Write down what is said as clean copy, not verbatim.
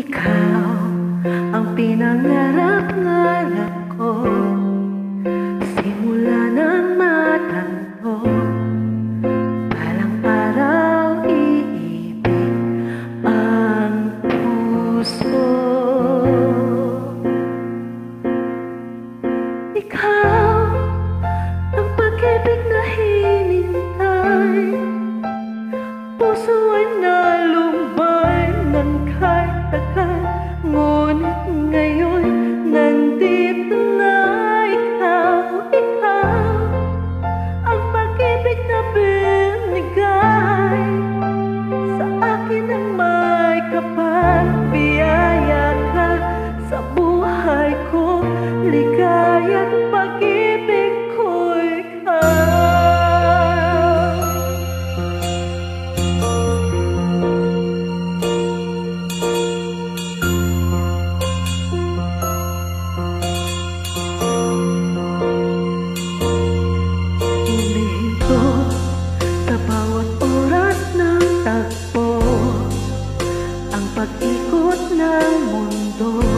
Ikaw ang pinangarap-ngarap ko, simula ng matanto. Balang araw iibig ang puso. Ikaw ang pag-ibig na hinintay, puso ay nalumbay ng kahit tagal. Ngunit ngayon nandito na ikaw. Ikaw ang pag-ibig na binigay sa akin ng may kapal. Biyaya ka sa buhay ko, ligaya't pag-ibig ko ikaw. Sa bawat oras ng tagpo, ang pag-ikot ng mundo.